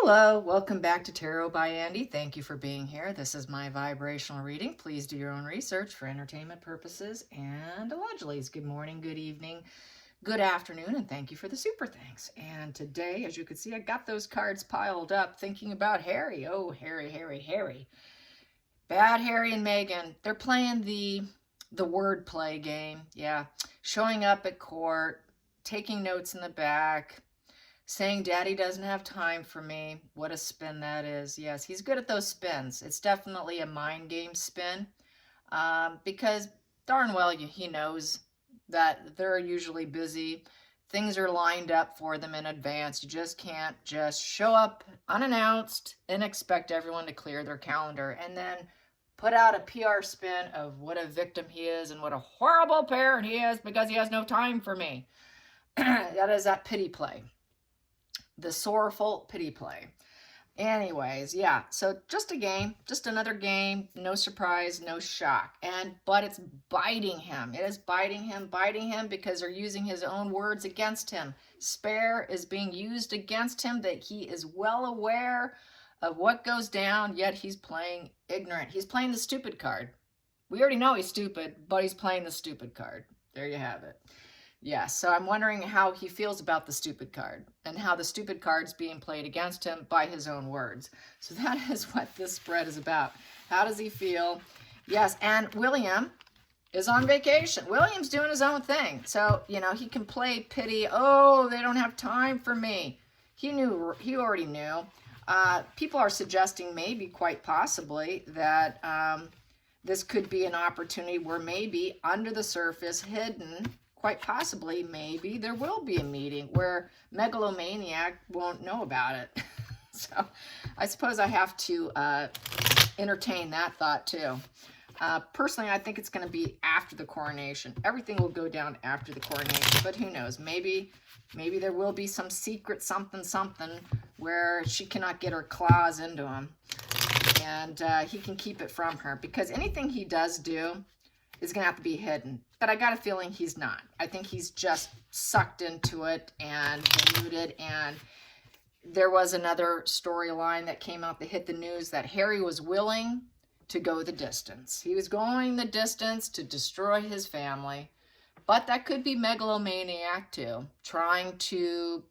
Hello, welcome back to Tarot by Andy. Thank you for being here. This is my vibrational reading. Please do your own research for entertainment purposes and allegedly. Good morning, good evening, good afternoon, and thank you for the super thanks. And today, as you can see, I got those cards piled up thinking about Harry. Oh, Harry, Harry, Harry. Bad Harry and Meghan. They're playing the word play game. Yeah, showing up at court, taking notes in the back, saying daddy doesn't have time for me. What a spin that is. Yes, he's good at those spins. It's definitely a mind game spin because darn well he knows that they're usually busy. Things are lined up for them in advance. You just can't just show up unannounced and expect everyone to clear their calendar and then put out a PR spin of what a victim he is and what a horrible parent he is because he has no time for me. That is that pity play. The sorrowful pity play. Anyways, yeah, so just a game, just another game, no surprise, no shock. But it's biting him. It is biting him because they're using his own words against him. Spare is being used against him, that he is well aware of what goes down, yet he's playing ignorant. He's playing the stupid card. We already know he's stupid, but he's playing the stupid card. There you have it. Yeah, so I'm wondering how he feels about the stupid card and how the stupid card's being played against him by his own words. So that is what this spread is about. How does he feel? Yes, and William is on vacation. William's doing his own thing. So, he can play pity. Oh, they don't have time for me. He already knew. People are suggesting maybe, quite possibly, that this could be an opportunity where maybe under the surface, hidden, quite possibly, maybe there will be a meeting where Megalomaniac won't know about it. So I suppose I have to entertain that thought too. Personally, I think it's going to be after the coronation. Everything will go down after the coronation, but who knows? Maybe there will be some secret something where she cannot get her claws into him, and he can keep it from her, because anything he does do is going to have to be hidden. But I got a feeling he's not. I think he's just sucked into it and deluded. And there was another storyline that came out that hit the news that Harry was willing to go the distance. He was going the distance to destroy his family. But that could be Megalomaniac too, trying to,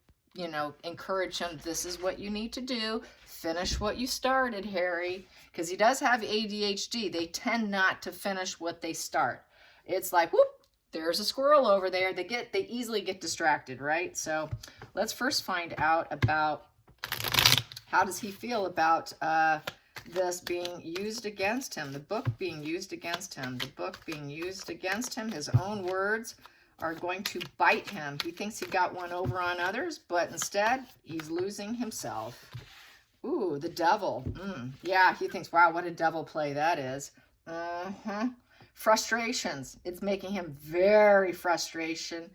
encourage him. This is what you need to do. Finish what you started, Harry. Because he does have ADHD. They tend not to finish what they start. It's like, whoop, there's a squirrel over there. They easily get distracted, right? So let's first find out about how does he feel about this being used against him, the book being used against him, the book being used against him. His own words are going to bite him. He thinks he got one over on others, but instead he's losing himself. Ooh, the devil. Yeah, he thinks, wow, what a devil play that is. Frustrations. It's making him very frustrated.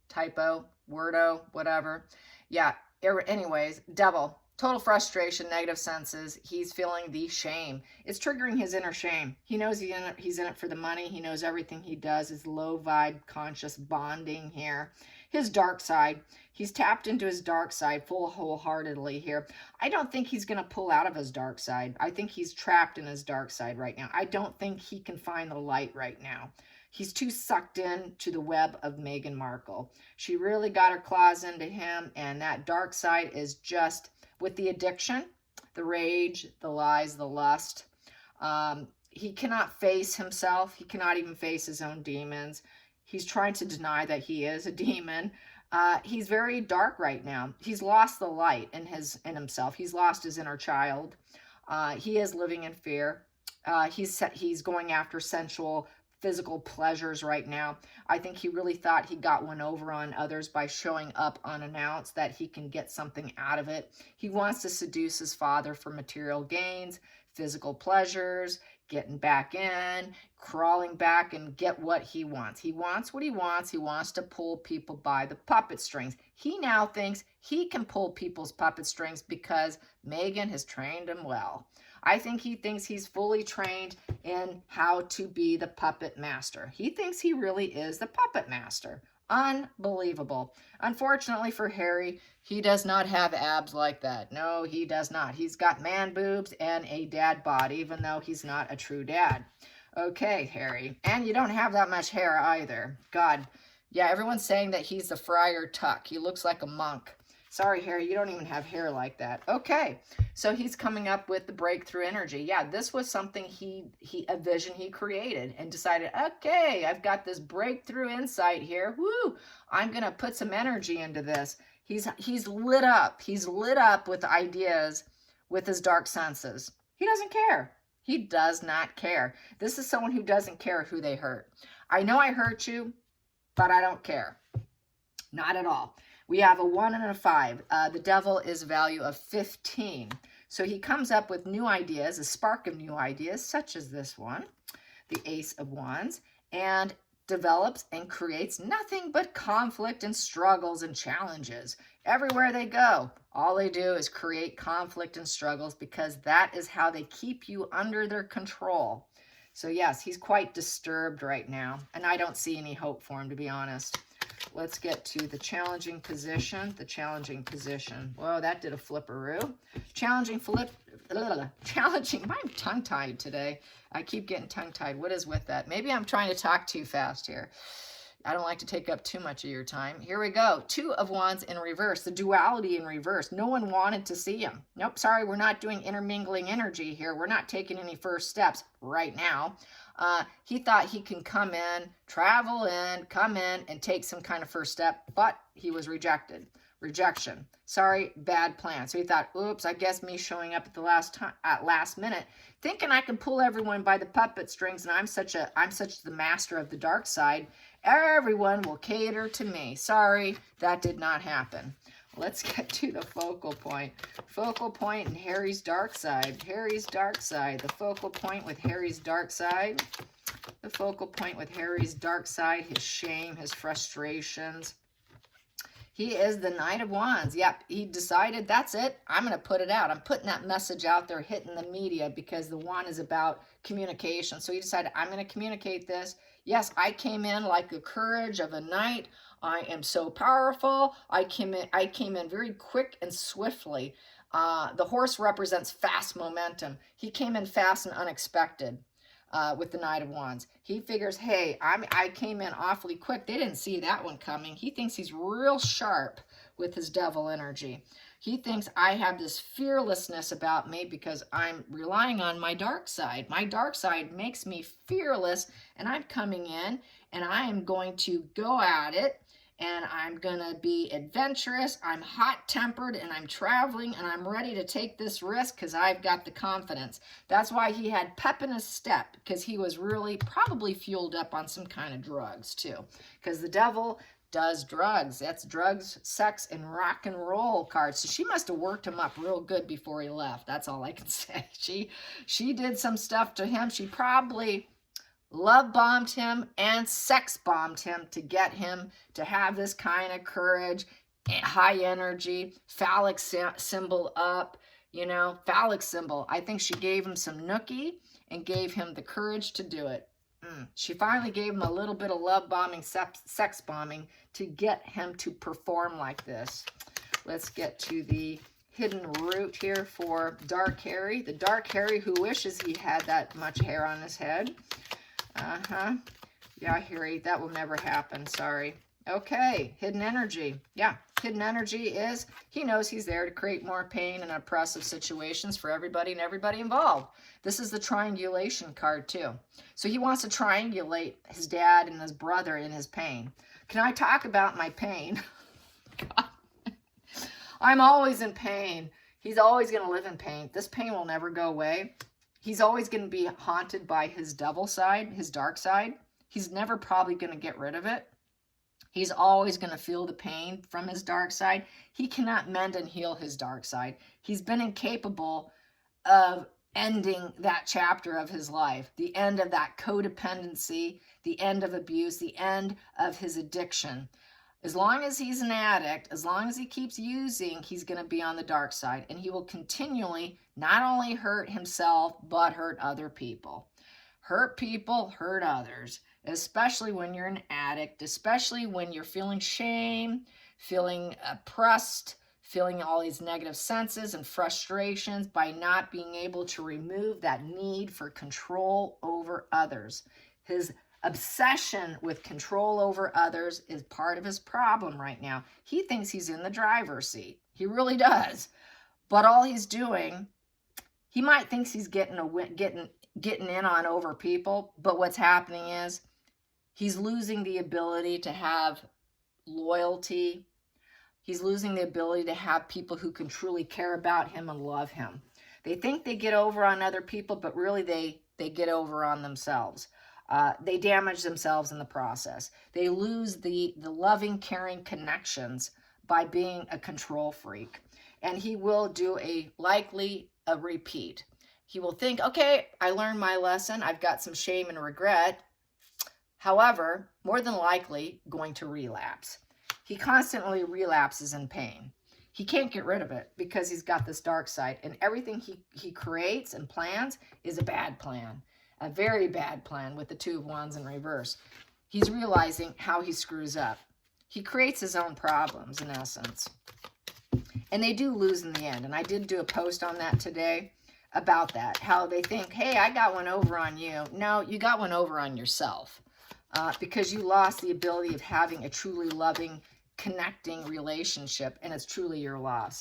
Typo, wordo, whatever. Yeah, anyways, devil. Total frustration, negative senses. He's feeling the shame. It's triggering his inner shame. He knows he's in it for the money. He knows everything he does is low vibe, conscious bonding here. His dark side. He's tapped into his dark side wholeheartedly here. I don't think he's going to pull out of his dark side. I think he's trapped in his dark side right now. I don't think he can find the light right now. He's too sucked in to the web of Meghan Markle. She really got her claws into him, and that dark side is just with the addiction, the rage, the lies, the lust. He cannot face himself. He cannot even face his own demons. He's trying to deny that he is a demon. He's very dark right now. He's lost the light in himself. He's lost his inner child. He is living in fear. He's going after sensual, physical pleasures right now. I think he really thought he got one over on others by showing up unannounced, that he can get something out of it. He wants to seduce his father for material gains, physical pleasures, getting back in, crawling back and get what he wants. He wants what he wants. He wants to pull people by the puppet strings. He now thinks he can pull people's puppet strings because Meghan has trained him well. I think he thinks he's fully trained in how to be the puppet master. He thinks he really is the puppet master. Unbelievable. Unfortunately for Harry, he does not have abs like that. No, he does not. He's got man boobs and a dad bod, even though he's not a true dad. Okay, Harry. And you don't have that much hair either. God. Yeah, everyone's saying that he's the Friar Tuck. He looks like a monk. Sorry, Harry, you don't even have hair like that. Okay, so he's coming up with the breakthrough energy. Yeah, this was something a vision he created and decided, okay, I've got this breakthrough insight here. Woo, I'm going to put some energy into this. He's lit up. He's lit up with ideas with his dark senses. He doesn't care. He does not care. This is someone who doesn't care who they hurt. I know I hurt you, but I don't care. Not at all. We have a 1 and a 5. The devil is a value of 15. So he comes up with new ideas, a spark of new ideas, such as this one, the Ace of Wands, and develops and creates nothing but conflict and struggles and challenges. Everywhere they go, all they do is create conflict and struggles because that is how they keep you under their control. So yes, he's quite disturbed right now, and I don't see any hope for him, to be honest. Let's get to the challenging position. The challenging position. Whoa, that did a flipperoo. Challenging, I'm tongue-tied today. I keep getting tongue-tied. What is with that? Maybe I'm trying to talk too fast here. I don't like to take up too much of your time. Here we go. 2 of Wands in reverse. The duality in reverse. No one wanted to see him. Nope, sorry, we're not doing intermingling energy here. We're not taking any first steps right now. He thought he can come in, travel in, come in, and take some kind of first step, but he was rejected. Rejection. Sorry, bad plan. So he thought, oops, I guess me showing up at the last minute, thinking I can pull everyone by the puppet strings, and I'm such the master of the dark side. Everyone will cater to me. Sorry, that did not happen. Let's get to the focal point. Focal point in Harry's dark side. Harry's dark side. The focal point with Harry's dark side. The focal point with Harry's dark side. His shame, his frustrations. He is the Knight of Wands. Yep, he decided, that's it. I'm going to put it out. I'm putting that message out there, hitting the media, because the wand is about communication. So he decided, I'm going to communicate this. Yes, I came in like the courage of a knight. I am so powerful. I came in very quick and swiftly. The horse represents fast momentum. He came in fast and unexpected. With the Knight of Wands. He figures, hey, I came in awfully quick. They didn't see that one coming. He thinks he's real sharp with his devil energy. He thinks I have this fearlessness about me because I'm relying on my dark side. My dark side makes me fearless, and I'm coming in, and I am going to go at it, and I'm going to be adventurous. I'm hot-tempered, and I'm traveling, and I'm ready to take this risk because I've got the confidence. That's why he had pep in his step, because he was really probably fueled up on some kind of drugs, too. Because the devil does drugs. That's drugs, sex, and rock and roll cards. So she must have worked him up real good before he left. That's all I can say. She did some stuff to him. She probably love bombed him and sex bombed him to get him to have this kind of courage, high energy, phallic symbol up, phallic symbol. I think she gave him some nookie and gave him the courage to do it. She finally gave him a little bit of love bombing, sex bombing to get him to perform like this. Let's get to the hidden root here for Dark Harry. The Dark Harry who wishes he had that much hair on his head. Yeah, Harry, that will never happen. Sorry. Okay, hidden energy. Yeah, hidden energy is he knows he's there to create more pain and oppressive situations for everybody and everybody involved. This is the triangulation card, too. So he wants to triangulate his dad and his brother in his pain. Can I talk about my pain? God. I'm always in pain. He's always going to live in pain. This pain will never go away. He's always going to be haunted by his devil side, his dark side. He's never probably going to get rid of it. He's always going to feel the pain from his dark side. He cannot mend and heal his dark side. He's been incapable of ending that chapter of his life, the end of that codependency, the end of abuse, the end of his addiction. As long as he's an addict, as long as he keeps using, he's going to be on the dark side. And he will continually not only hurt himself, but hurt other people. Hurt people, hurt others. especially when you're an addict, especially when you're feeling shame, feeling oppressed, feeling all these negative senses and frustrations by not being able to remove that need for control over others. His obsession with control over others is part of his problem right now. He thinks he's in the driver's seat. He really does. But all he's doing, he might think he's getting in on over people, but what's happening is he's losing the ability to have loyalty. He's losing the ability to have people who can truly care about him and love him. They think they get over on other people, but really they get over on themselves. They damage themselves in the process. They lose the loving, caring connections by being a control freak. And he will do likely a repeat. He will think, okay, I learned my lesson. I've got some shame and regret. However, more than likely going to relapse. He constantly relapses in pain. He can't get rid of it because he's got this dark side, and everything he creates and plans is a bad plan, a very bad plan with the Two of Wands in reverse. He's realizing how he screws up. He creates his own problems in essence, and they do lose in the end. And I did do a post on that today about that, how they think, hey, I got one over on you. No, you got one over on yourself because you lost the ability of having a truly loving, connecting relationship, and it's truly your loss.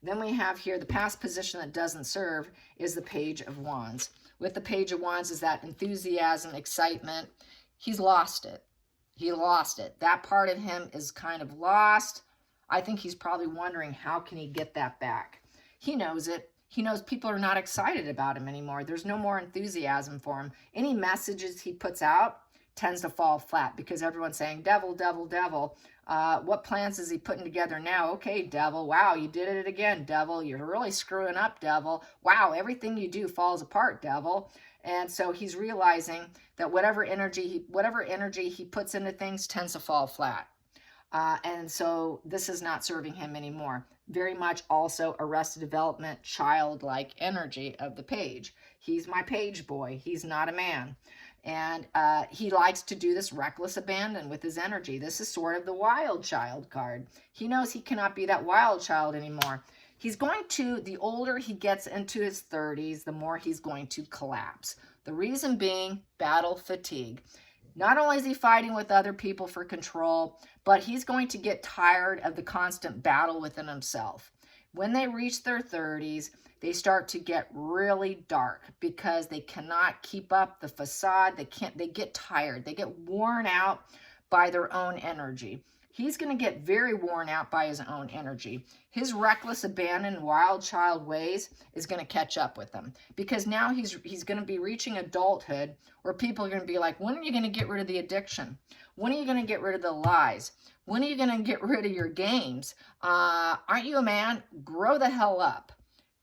Then we have here the past position that doesn't serve is the Page of Wands. With the Page of Wands is that enthusiasm, excitement. He's lost it. He lost it. That part of him is kind of lost. I think he's probably wondering how can he get that back. He knows it. He knows people are not excited about him anymore. There's no more enthusiasm for him. Any messages he puts out tends to fall flat because everyone's saying, devil, devil, devil. What plans is he putting together now? Okay, devil. Wow, you did it again, devil. You're really screwing up, devil. Wow, everything you do falls apart, devil. And so he's realizing that whatever energy he puts into things tends to fall flat. And so this is not serving him anymore. Very much also Arrested Development, childlike energy of the page. He's my page boy. He's not a man. And he likes to do this reckless abandon with his energy. This is sort of the wild child card. He knows he cannot be that wild child anymore. He's going to, the older he gets into his 30s, the more he's going to collapse. The reason being battle fatigue. Not only is he fighting with other people for control, but he's going to get tired of the constant battle within himself. When they reach their 30s, they start to get really dark because they cannot keep up the facade. They get tired. They get worn out by their own energy. He's going to get very worn out by his own energy. His reckless abandon, wild child ways is going to catch up with him because now he's going to be reaching adulthood where people are going to be like, when are you going to get rid of the addiction? When are you going to get rid of the lies? When are you going to get rid of your games? Aren't you a man? Grow the hell up.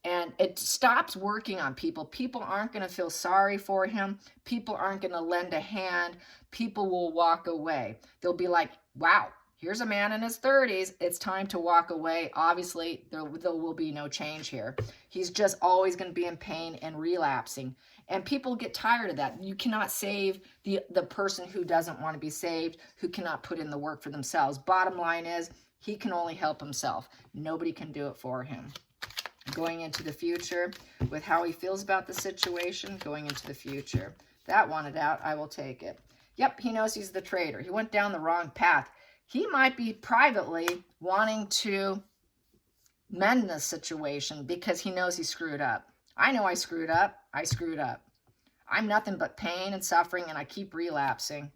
And it stops working on people. People aren't going to feel sorry for him. People aren't going to lend a hand. People will walk away. They'll be like, wow, here's a man in his 30s. It's time to walk away. Obviously, there will be no change here. He's just always going to be in pain and relapsing. And people get tired of that. You cannot save the person who doesn't want to be saved, who cannot put in the work for themselves. Bottom line is, he can only help himself. Nobody can do it for him. Going into the future with how he feels about the situation, going into the future. That wanted out, I will take it. Yep, he knows he's the traitor. He went down the wrong path. He might be privately wanting to mend this situation because he knows he screwed up. I know I screwed up. I screwed up. I'm nothing but pain and suffering, and I keep relapsing.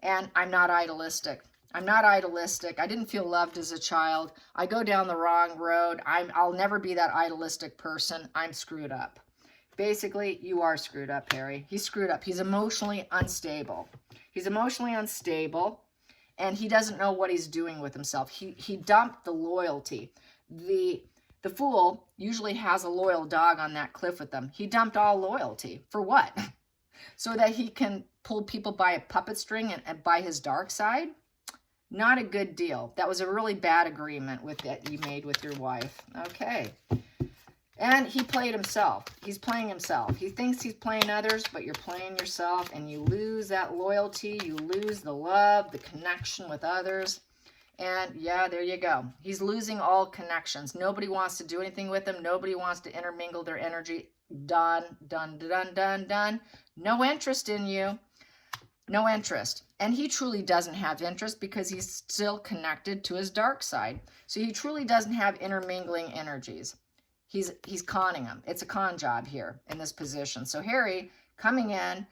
And I'm not idealistic. I'm not idealistic. I didn't feel loved as a child. I go down the wrong road. I'll never be that idealistic person. I'm screwed up. Basically, you are screwed up, Harry. He's screwed up. He's emotionally unstable. He's emotionally unstable, and he doesn't know what he's doing with himself. He dumped the loyalty. The fool usually has a loyal dog on that cliff with them. He dumped all loyalty. For what? So that he can pull people by a puppet string and by his dark side? Not a good deal. That was a really bad agreement that you made with your wife. Okay. And he played himself. He's playing himself. He thinks he's playing others, but you're playing yourself, and you lose that loyalty. You lose the love, the connection with others. And yeah, there you go. He's losing all connections. Nobody wants to do anything with him. Nobody wants to intermingle their energy. Done, done, done, done, done. No interest in you. No interest. And he truly doesn't have interest because he's still connected to his dark side. So he truly doesn't have intermingling energies. He's conning him. It's a con job here in this position. So Harry coming in,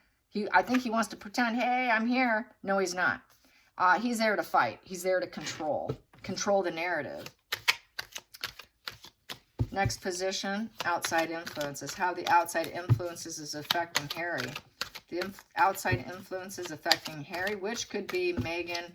I think he wants to pretend, hey, I'm here. No, he's not. He's there to fight. He's there to control the narrative. Next position, outside influences. How the outside influences is affecting Harry. The outside influences affecting Harry, which could be Megan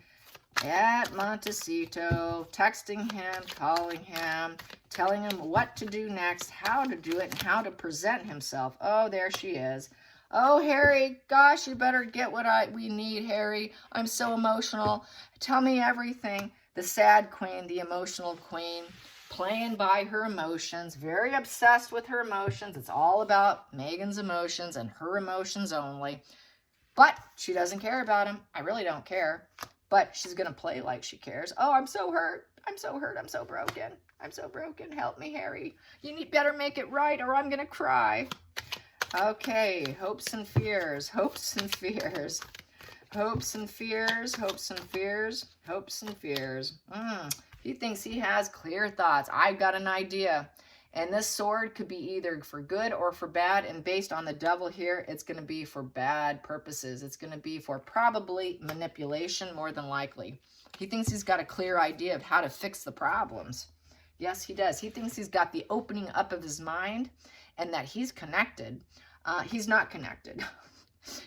at Montecito, texting him, calling him, telling him what to do next, how to do it, and how to present himself. Oh, there she is. Oh, Harry, gosh, you better get what we need, Harry. I'm so emotional. Tell me everything. The sad queen, the emotional queen, playing by her emotions, very obsessed with her emotions. It's all about Megan's emotions and her emotions only. But she doesn't care about him. I really don't care. But she's going to play like she cares. Oh, I'm so hurt. I'm so hurt. I'm so broken. I'm so broken. Help me, Harry. You better make it right or I'm going to cry. Okay, hopes and fears. Hopes and fears. Hopes and fears. Hopes and fears. Hopes and fears. He thinks he has clear thoughts. I've got an idea. And this sword could be either for good or for bad. And based on the devil here, it's going to be for bad purposes. It's going to be for probably manipulation, more than likely. He thinks he's got a clear idea of how to fix the problems. Yes, he does. He thinks he's got the opening up of his mind and that he's connected. He's not connected.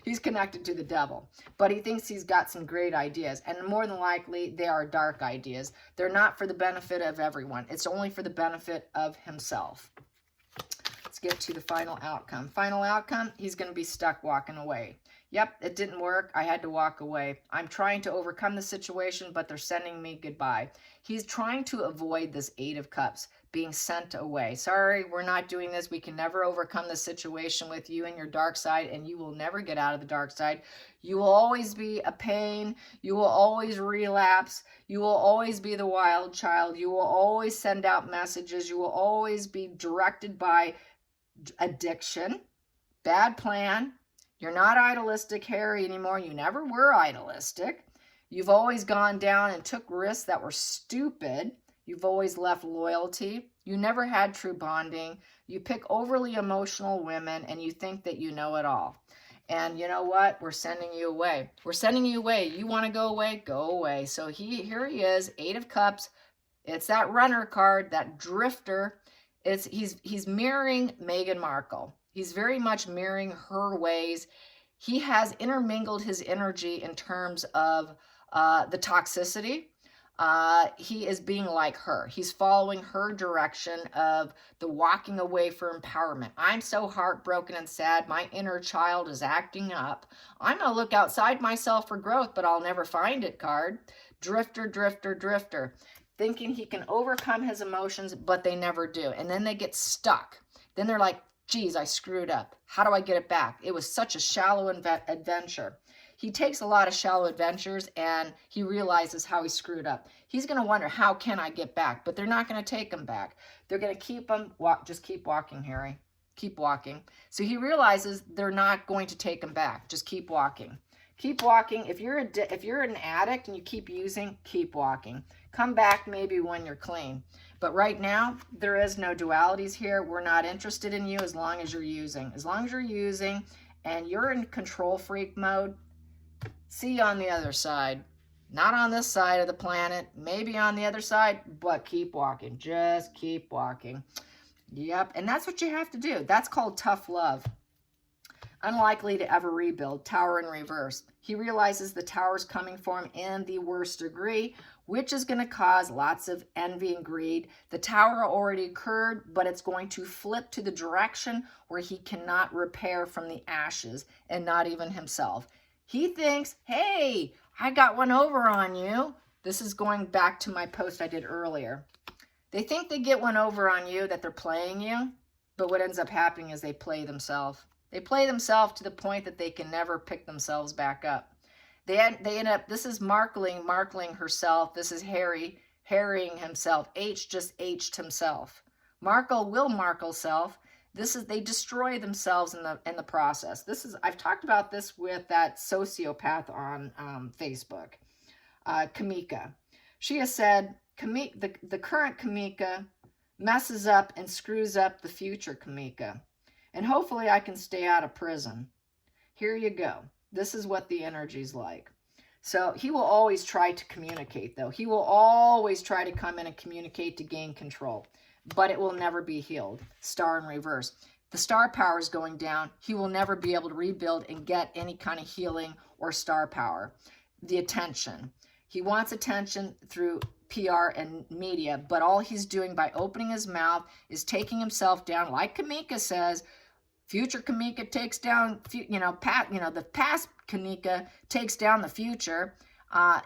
He's connected to the devil, but he thinks he's got some great ideas, and more than likely they are dark ideas. They're not for the benefit of everyone. It's only for the benefit of himself. Let's get to the final outcome. Final outcome, he's going to be stuck walking away. Yep, it didn't work. I had to walk away. I'm trying to overcome the situation, but they're sending me goodbye. He's trying to avoid this Eight of Cups being sent away. Sorry, we're not doing this. We can never overcome the situation with you and your dark side, and you will never get out of the dark side. You will always be a pain. You will always relapse. You will always be the wild child. You will always send out messages. You will always be directed by addiction. Bad plan. You're not idealistic, Harry, anymore. You never were idealistic. You've always gone down and took risks that were stupid. You've always left loyalty. You never had true bonding. You pick overly emotional women and you think that you know it all. And you know what? We're sending you away. We're sending you away. You want to go away? Go away. So here he is, Eight of Cups. It's that runner card, that drifter. He's mirroring Meghan Markle. He's very much mirroring her ways. He has intermingled his energy in terms of the toxicity. He is being like her. He's following her direction of the walking away for empowerment. I'm so heartbroken and sad. My inner child is acting up. I'm going to look outside myself for growth, but I'll never find it card. Drifter, drifter, drifter. Thinking he can overcome his emotions, but they never do. And then they get stuck. Then they're like, geez, I screwed up. How do I get it back? It was such a shallow adventure. He takes a lot of shallow adventures and he realizes how he screwed up. He's going to wonder, how can I get back? But they're not going to take him back. They're going to keep him, just keep walking, Harry. Keep walking. So he realizes they're not going to take him back. Just keep walking. Keep walking. If you're an addict and you keep using, keep walking. Come back maybe when you're clean. But right now, there is no dualities here. We're not interested in you as long as you're using. As long as you're using and you're in control freak mode, see you on the other side. Not on this side of the planet, maybe on the other side, but keep walking. Just keep walking. Yep, and that's what you have to do. That's called tough love. Unlikely to ever rebuild. Tower in reverse. He realizes the tower's coming for him in the worst degree, which is going to cause lots of envy and greed. The tower already occurred, but it's going to flip to the direction where he cannot repair from the ashes, and not even himself. He thinks, hey, I got one over on you. This is going back to my post I did earlier. They think they get one over on you, that they're playing you. But what ends up happening is they play themselves. They play themselves to the point that they can never pick themselves back up. They end up, this is Markling herself. This is Harrying himself. H just H'd himself. Markle will Markle self. This is, they destroy themselves in the process. This is, I've talked about this with that sociopath on Facebook, Kamika. She has said, the current Kamika messes up and screws up the future Kamika. And hopefully I can stay out of prison. Here you go. This is what the energy's like. So he will always try to communicate, though. He will always try to come in and communicate to gain control. But it will never be healed. Star in reverse. The star power is going down. He will never be able to rebuild and get any kind of healing or star power. The attention. He wants attention through PR and media, but all he's doing by opening his mouth is taking himself down. Like Kamika says, future Kamika takes down, the past Kamika takes down the future,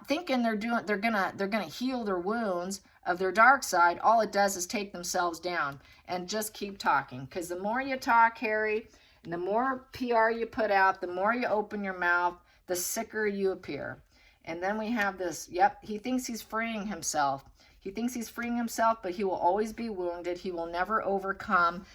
thinking they're gonna heal their wounds of their dark side. All it does is take themselves down. And just keep talking, because the more you talk, Harry, and the more PR you put out, the more you open your mouth, the sicker you appear. And then we have this, yep, he thinks he's freeing himself. He thinks he's freeing himself, but he will always be wounded. He will never overcome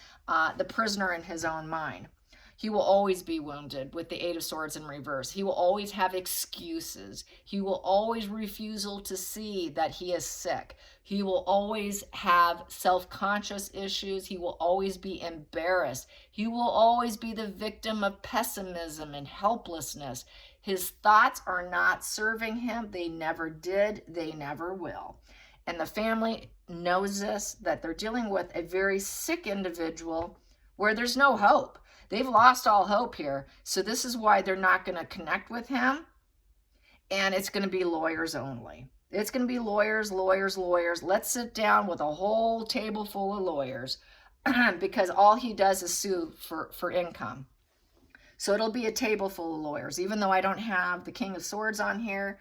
the prisoner in his own mind. He will always be wounded with the Eight of Swords in reverse. He will always have excuses. He will always refusal to see that he is sick. He will always have self-conscious issues. He will always be embarrassed. He will always be the victim of pessimism and helplessness. His thoughts are not serving him. They never did. They never will. And the family knows this, that they're dealing with a very sick individual where there's no hope. They've lost all hope here. So this is why they're not going to connect with him. And it's going to be lawyers only. It's going to be lawyers. Let's sit down with a whole table full of lawyers because all he does is sue for income. So it'll be a table full of lawyers. Even though I don't have the King of Swords on here,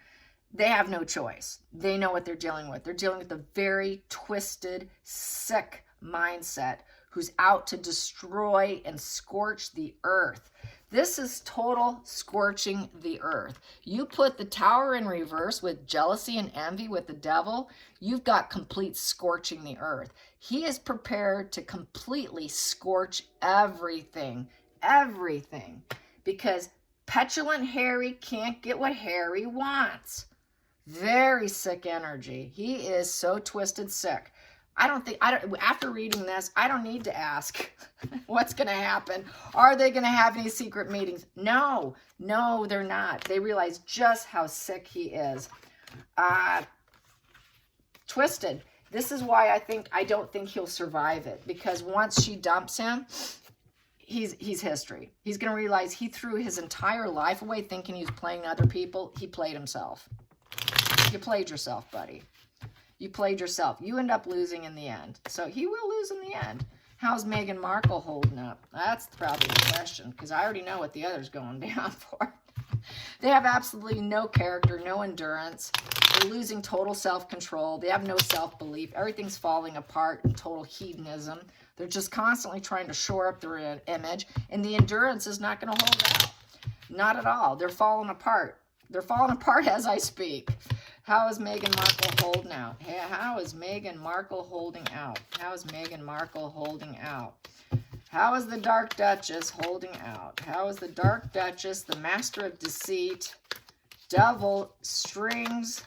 they have no choice. They know what they're dealing with. They're dealing with a very twisted, sick mindset who's out to destroy and scorch the earth. This is total scorching the earth. You put the Tower in reverse with jealousy and envy with the devil, you've got complete scorching the earth. He is prepared to completely scorch everything, because petulant Harry can't get what Harry wants. Very sick energy. He is so twisted sick. After reading this, I don't need to ask what's going to happen. Are they going to have any secret meetings? No, they're not. They realize just how sick he is. Twisted. This is why I don't think he'll survive it, because once she dumps him, he's history. He's going to realize he threw his entire life away thinking he was playing other people. He played himself. You played yourself, buddy. You played yourself. You end up losing in the end. So he will lose in the end. How's Meghan Markle holding up? That's probably the question, because I already know what the other's going down for. They have absolutely no character, no endurance. They're losing total self-control. They have no self-belief. Everything's falling apart in total hedonism. They're just constantly trying to shore up their image, and the endurance is not going to hold out. Not at all. They're falling apart. They're falling apart as I speak. How is Meghan Markle holding out? Hey, how is Meghan Markle holding out? How is Meghan Markle holding out? How is the Dark Duchess holding out? How is the Dark Duchess, the Master of Deceit, Devil, Strings,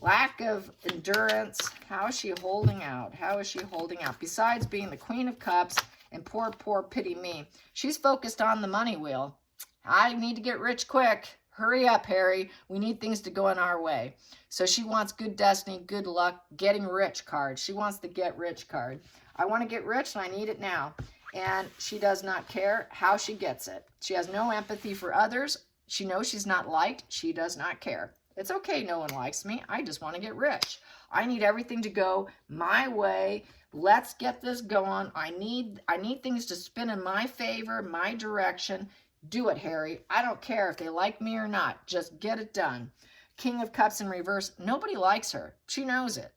lack of endurance? How is she holding out? How is she holding out? Besides being the Queen of Cups and poor pity me, she's focused on the money wheel. I need to get rich quick. Hurry up, Harry. We need things to go in our way. So she wants good destiny, good luck, getting rich card. She wants the get rich card. I want to get rich and I need it now. And she does not care how she gets it. She has no empathy for others. She knows she's not liked. She does not care. It's okay, no one likes me. I just want to get rich. I need everything to go my way. Let's get this going. I need things to spin in my favor, my direction. Do it, Harry. I don't care if they like me or not. Just get it done. King of Cups in reverse. Nobody likes her. She knows it.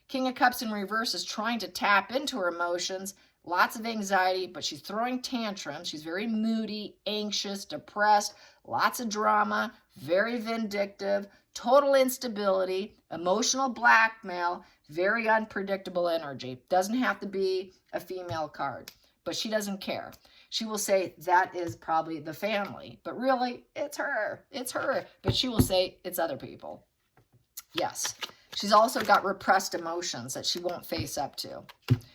King of Cups in reverse is trying to tap into her emotions, lots of anxiety, but she's throwing tantrums. She's very moody, anxious, depressed, lots of drama, very vindictive, total instability, emotional blackmail, very unpredictable energy. Doesn't have to be a female card, but she doesn't care. She will say that is probably the family, but really it's her. It's her. But she will say it's other people. Yes. She's also got repressed emotions that she won't face up to.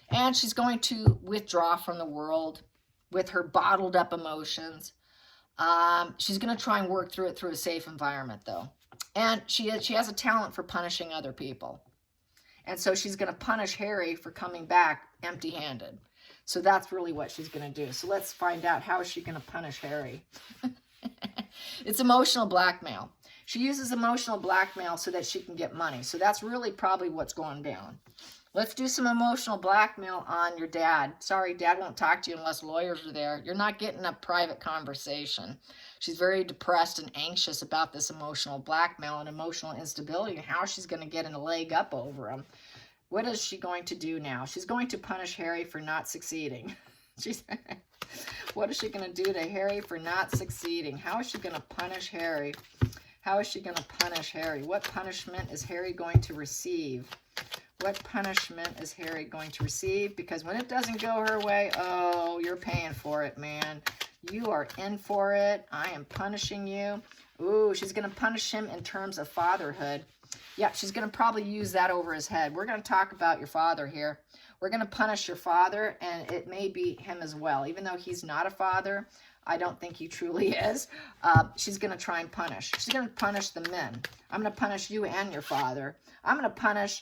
And she's going to withdraw from the world with her bottled up emotions. She's going to try and work through it through a safe environment, though. And she has a talent for punishing other people. And so she's going to punish Harry for coming back empty-handed. So that's really what she's going to do. So let's find out, how is she going to punish Harry? It's emotional blackmail. She uses emotional blackmail so that she can get money. So that's really probably what's going down. Let's do some emotional blackmail on your dad. Sorry, dad won't talk to you unless lawyers are there. You're not getting a private conversation. She's very depressed and anxious about this emotional blackmail and emotional instability and how she's going to get a leg up over him. What is she going to do now? She's going to punish Harry for not succeeding. What is she going to do to Harry for not succeeding? How is she going to punish Harry? How is she going to punish Harry? What punishment is Harry going to receive? What punishment is Harry going to receive? Because when it doesn't go her way, oh, you're paying for it, man. You are in for it. I am punishing you. Ooh, she's going to punish him in terms of fatherhood. Yeah, she's going to probably use that over his head. We're going to talk about your father here. We're going to punish your father, and it may be him as well. Even though he's not a father, I don't think he truly is. She's going to try and punish. She's going to punish the men. I'm going to punish you and your father. I'm going to punish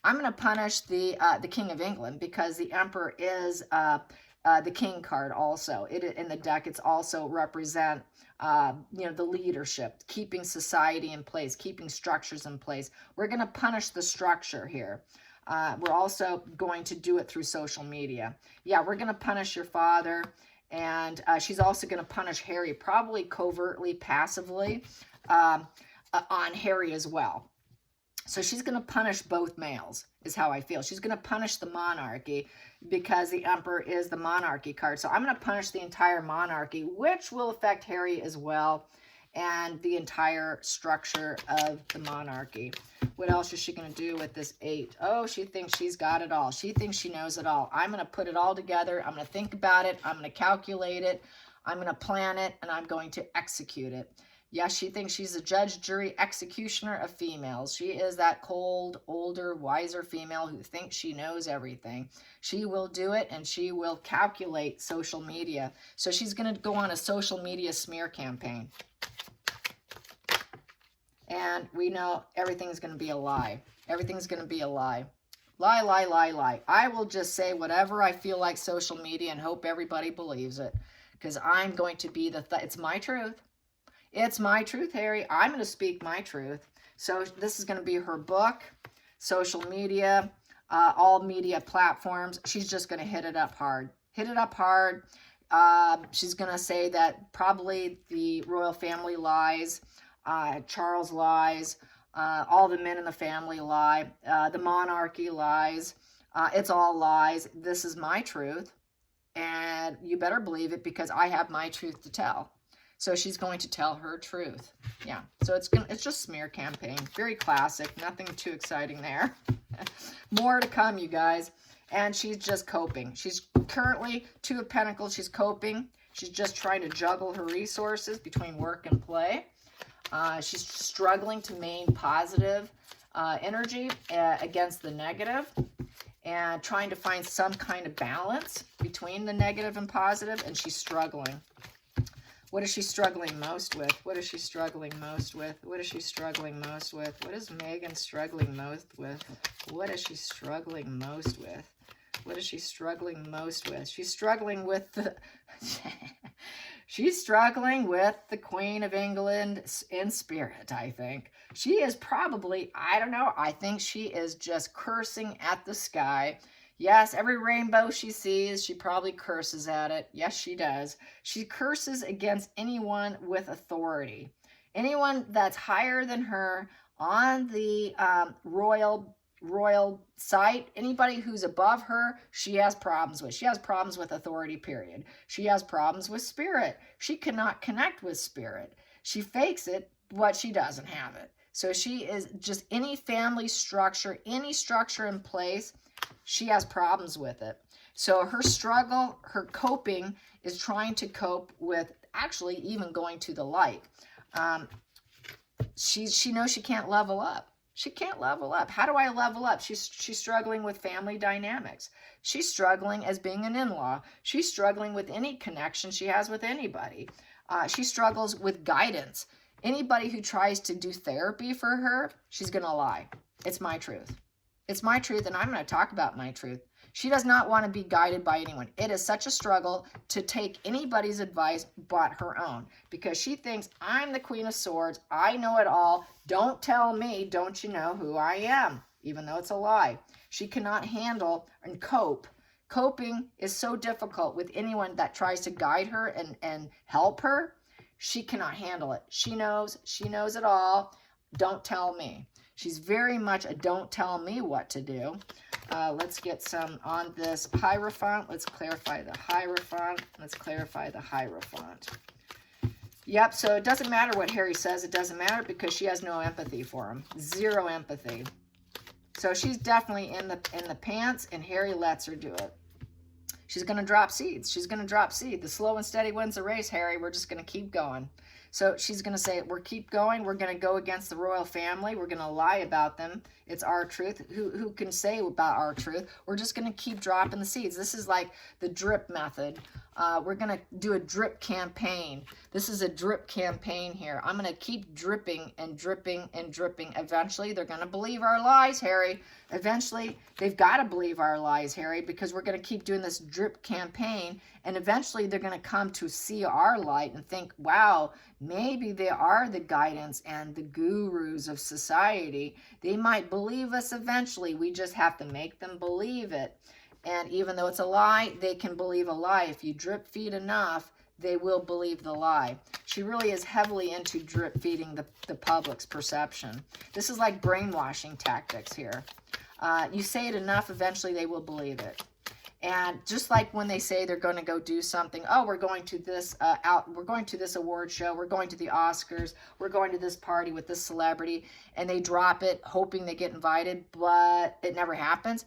the King of England, because the Emperor is the King card also. In the deck, it's also represent the leadership, keeping society in place, keeping structures in place. We're going to punish the structure here. We're also going to do it through social media. Yeah, we're going to punish your father, and she's also going to punish Harry, probably covertly, passively, on Harry as well. So she's going to punish both males, is how I feel. She's going to punish the monarchy, because the Emperor is the monarchy card. So I'm going to punish the entire monarchy, which will affect Harry as well, and the entire structure of the monarchy. What else is she going to do with this 8? Oh, she thinks she's got it all. She thinks she knows it all. I'm going to put it all together. I'm going to think about it. I'm going to calculate it. I'm going to plan it, and I'm going to execute it. Yes, she thinks she's a judge, jury, executioner of females. She is that cold, older, wiser female who thinks she knows everything. She will do it, and she will calculate social media. So she's going to go on a social media smear campaign. And we know everything's going to be a lie. Everything's going to be a lie. Lie, lie, lie, lie. I will just say whatever I feel like social media and hope everybody believes it, because I'm going to be it's my truth. It's my truth, Harry. I'm going to speak my truth. So this is going to be her book, social media, all media platforms. She's just going to hit it up hard. Hit it up hard. She's going to say that probably the royal family lies, Charles lies, all the men in the family lie, the monarchy lies. It's all lies. This is my truth, and you better believe it, because I have my truth to tell. So she's going to tell her truth. Yeah, so it's just smear campaign. Very classic. Nothing too exciting there. More to come, you guys. And she's just coping. She's currently 2 of Pentacles. She's coping. She's just trying to juggle her resources between work and play. She's struggling to maintain positive energy against the negative, and trying to find some kind of balance between the negative and positive, and she's struggling. What is she struggling most with? What is she struggling most with? What is she struggling most with? What is Megan struggling most with? What is she struggling most with? What is she struggling most with? She's struggling with the... She's struggling with the Queen of England in spirit, I think. She is probably, I don't know, I think she is just cursing at the sky. Yes, every rainbow she sees, she probably curses at it. Yes, she does. She curses against anyone with authority. Anyone that's higher than her on the royal royal sight, anybody who's above her, she has problems with. She has problems with authority, period. She has problems with spirit. She cannot connect with spirit. She fakes it, but she doesn't have it. So she is just any family structure, any structure in place, she has problems with it. So her struggle, her coping is trying to cope with actually even going to the light. She knows she can't level up. She can't level up. How do I level up? She's struggling with family dynamics. She's struggling as being an in-law. She's struggling with any connection she has with anybody. She struggles with guidance. Anybody who tries to do therapy for her, she's going to lie. It's my truth. It's my truth, and I'm going to talk about my truth. She does not want to be guided by anyone. It is such a struggle to take anybody's advice but her own, because she thinks, I'm the Queen of Swords. I know it all. Don't tell me, don't you know who I am? Even though it's a lie. She cannot handle and cope. Coping is so difficult with anyone that tries to guide her and help her. She cannot handle it. She knows it all. Don't tell me. She's very much a don't tell me what to do. Let's get some on this Hierophant. Let's clarify the Hierophant. Let's clarify the Hierophant. Yep, so it doesn't matter what Harry says. It doesn't matter because she has no empathy for him. Zero empathy. So she's definitely in the pants, and Harry lets her do it. She's going to drop seeds. She's going to drop seed. The slow and steady wins the race, Harry. We're just going to keep going. So she's going to say, we're keep going. We're going to go against the royal family. We're going to lie about them. It's our truth. Who can say about our truth? We're just going to keep dropping the seeds. This is like the drip method. We're going to do a drip campaign. This is a drip campaign here. I'm going to keep dripping and dripping and dripping. Eventually, they're going to believe our lies, Harry. Eventually, they've got to believe our lies, Harry, because we're going to keep doing this drip campaign. And eventually, they're going to come to see our light and think, wow, maybe they are the guidance and the gurus of society. They might believe us eventually. We just have to make them believe it. And even though it's a lie, they can believe a lie. If you drip feed enough, they will believe the lie. She really is heavily into drip feeding the public's perception. This is like brainwashing tactics here. You say it enough, eventually they will believe it. And just like when they say they're going to go do something, oh, we're going to this we're going to this award show, we're going to the Oscars, we're going to this party with this celebrity, and they drop it hoping they get invited, but it never happens.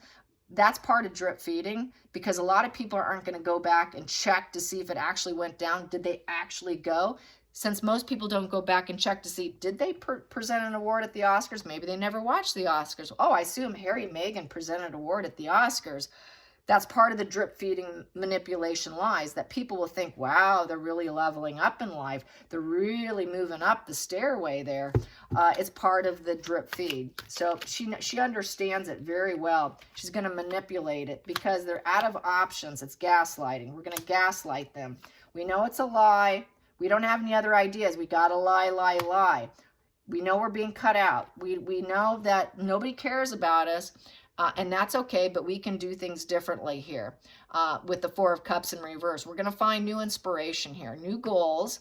That's part of drip feeding, because a lot of people aren't going to go back and check to see if it actually went down. Did they actually go? Since most people don't go back and check to see, did they present an award at the Oscars? Maybe they never watched the Oscars. Oh, I assume Harry and Meghan presented an award at the Oscars. That's part of the drip feeding manipulation lies, that people will think, wow, they're really leveling up in life. They're really moving up the stairway there. It's part of the drip feed. So she understands it very well. She's going to manipulate it because they're out of options. It's gaslighting. We're going to gaslight them. We know it's a lie. We don't have any other ideas. We got to lie, lie, lie. We know we're being cut out. We know that nobody cares about us. And that's okay, but we can do things differently here with the Four of Cups in reverse. We're going to find new inspiration here, new goals.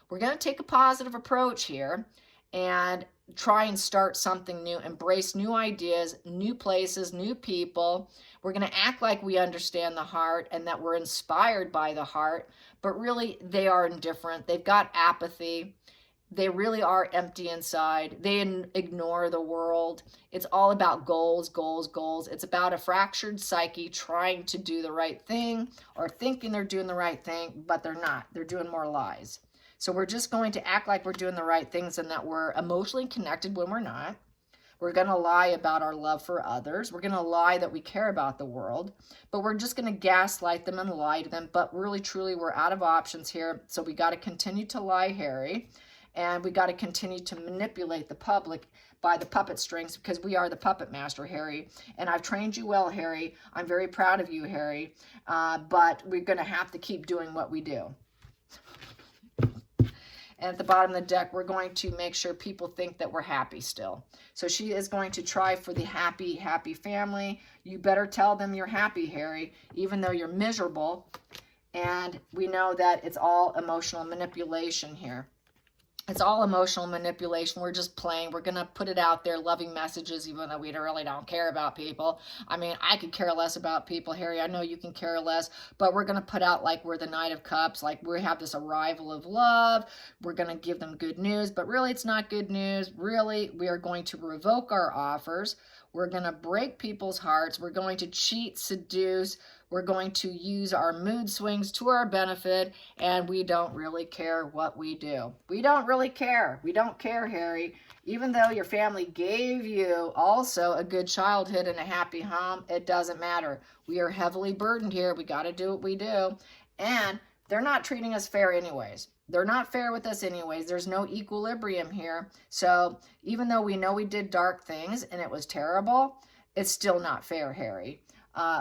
We're going to take a positive approach here and try and start something new, embrace new ideas, new places, new people. We're going to act like we understand the heart and that we're inspired by the heart, but really they are indifferent. They've got apathy. They really are empty inside. They ignore the world. It's all about goals, goals, goals. It's about a fractured psyche trying to do the right thing or thinking they're doing the right thing, but they're not. They're doing more lies. So we're just going to act like we're doing the right things and that we're emotionally connected when we're not. We're going to lie about our love for others. We're going to lie that we care about the world, but we're just going to gaslight them and lie to them. But really, truly, we're out of options here. So we got to continue to lie, Harry. And we got to continue to manipulate the public by the puppet strings, because we are the puppet master, Harry. And I've trained you well, Harry. I'm very proud of you, Harry. But we're going to have to keep doing what we do. And at the bottom of the deck, we're going to make sure people think that we're happy still. So she is going to try for the happy, happy family. You better tell them you're happy, Harry, even though you're miserable. And we know that it's all emotional manipulation here. It's all emotional manipulation. We're just playing. We're going to put it out there, loving messages, even though we really don't care about people. I mean, I could care less about people, Harry. I know you can care less, but we're going to put out like we're the Knight of Cups, like we have this arrival of love. We're going to give them good news, but really it's not good news. Really, we are going to revoke our offers. We're going to break people's hearts. We're going to cheat, seduce. We're going to use our mood swings to our benefit, and we don't really care what we do. We don't really care. We don't care, Harry. Even though your family gave you also a good childhood and a happy home, it doesn't matter. We are heavily burdened here. We got to do what we do. And they're not treating us fair anyways. They're not fair with us anyways. There's no equilibrium here. So even though we know we did dark things and it was terrible, it's still not fair, Harry.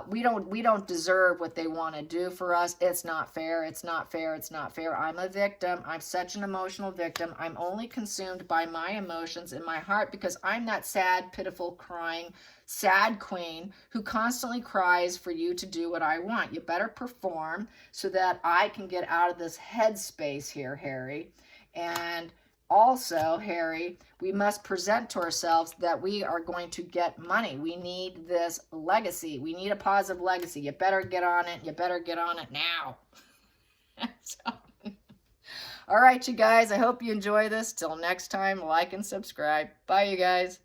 We don't deserve what they want to do for us. It's not fair. It's not fair. It's not fair. I'm a victim. I'm such an emotional victim. I'm only consumed by my emotions in my heart because I'm that sad, pitiful, crying, sad queen who constantly cries for you to do what I want. You better perform so that I can get out of this headspace here, Harry. And also, Harry, we must present to ourselves that we are going to get money. We need this legacy. We need a positive legacy. You better get on it. You better get on it now. So, all right, you guys. I hope you enjoy this. Till next time, like and subscribe. Bye, you guys.